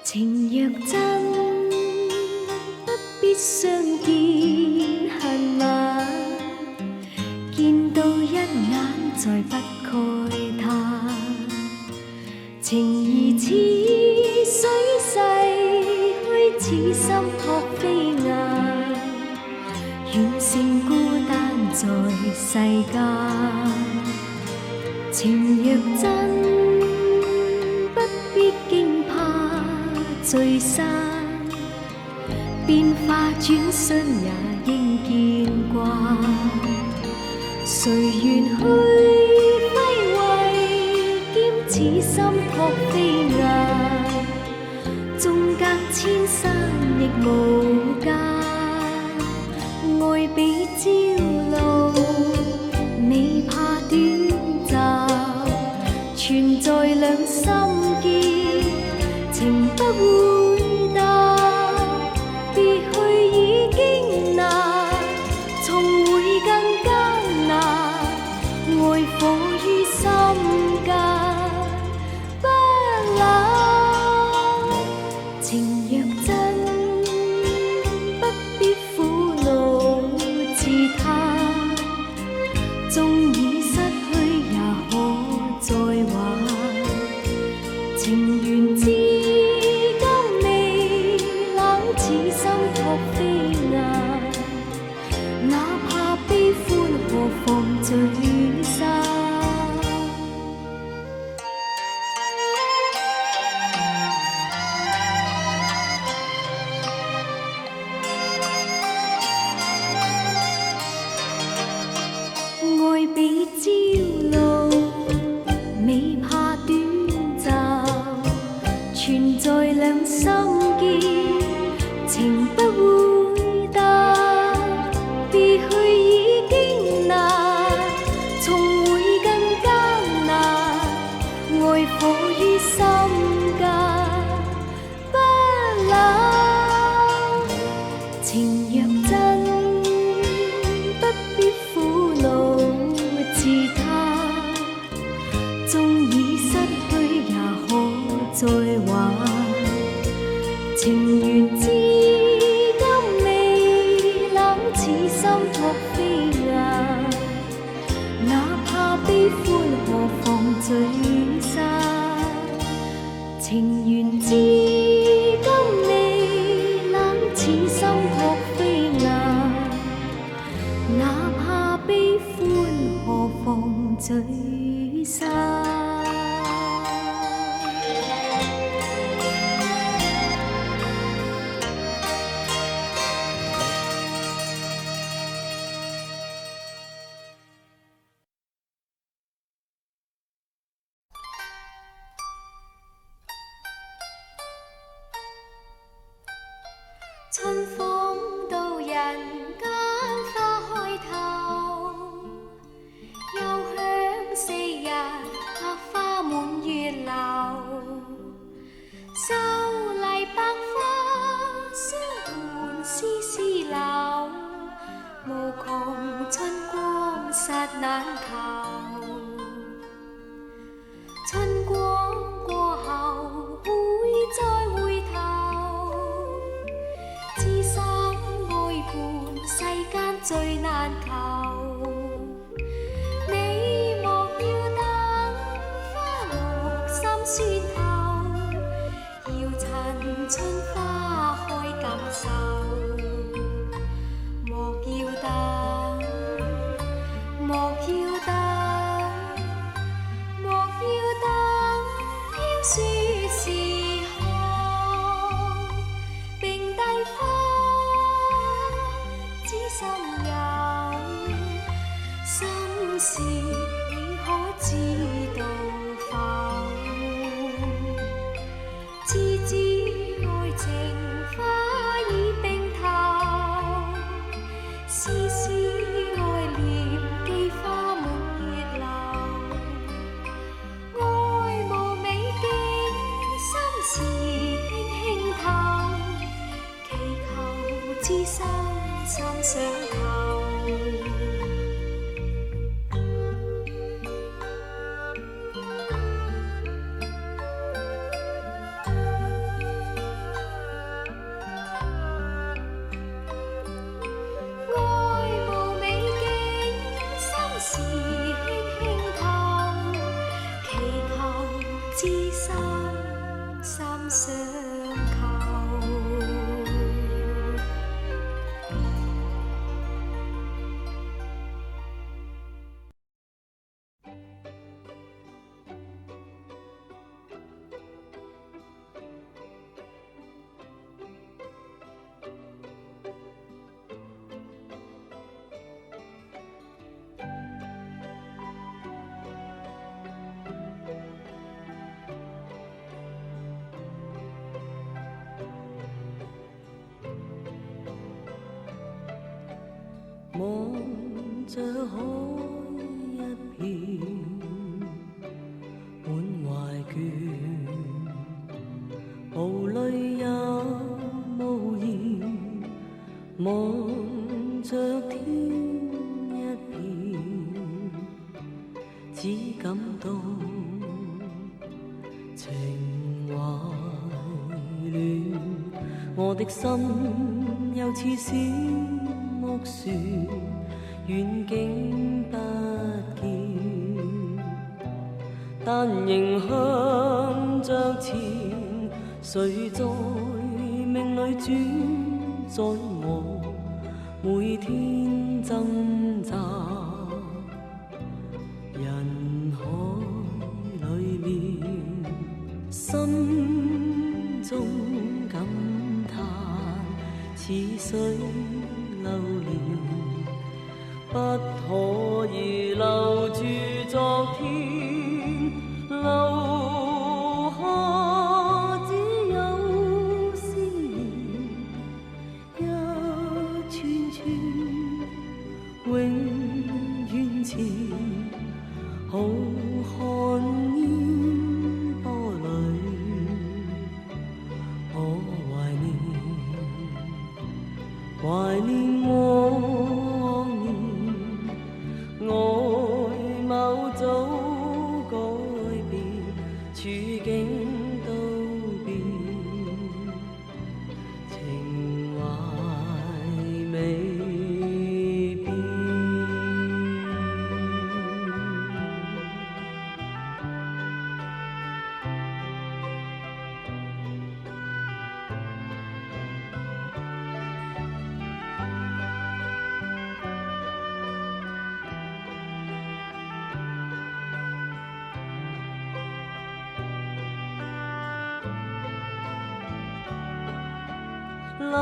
情若真，不必相見恨晚，見到一眼再不慨嘆。情如似水逝去，似心託飛雁，遠勝孤單在世間。情若真，不必驚怕聚散，變化轉瞬也應見慣。誰願去揮慧，兼此心託飛雁，縱隔千山亦無間。愛比朝露，未怕短暫，存在兩心結，情不會淡。別去已經難，重會更艱難。愛火於心間，不冷。情若真，不必苦惱自嘆。縱已失去，也可再挽。情緣至今未冷，此心託飛雁。哪怕悲歡，何妨聚散。愛比朝露，未怕短暫，存在兩心結，情不會淡。別去已經難，重會更艱難。愛火於心間，不冷。情若真，不必苦惱自嘆。縱已失去，也可再挽。情緣至今未冷，此心託飛雁。哪怕悲歡，何妨聚散。情緣至今未冷，此心託飛雁。哪怕悲歡，何妨聚散。春風到人間花開頭，又響四日百花滿月樓。秀麗百花相伴絲絲柳，無窮春光剎難求。春光過後會再回頭，知心愛伴世間最難求。你莫要等花落心酸透，要趁春花開感受。莫要等，莫要等，莫要等飄雪時候，並蒂花知心有，心事你可知道否？知知愛情花已並頭，絲絲愛念寄花滿月樓。愛無美景，心事輕輕透，祈求知心心相投。知心三相求。望着海一片，滿懷倦，無淚也無言，望着天一片，只感到情懷亂，我的心又似小木船，遠景不見，但仍向着前。誰在命裏轉載我，每天掙扎人海裏面，心中感嘆似水流年，不可以留住昨天，留下只有思念，一串串永遠前，浩瀚煙波裏，我懷念往年，外貌早改變，處境都變，情懷未變。留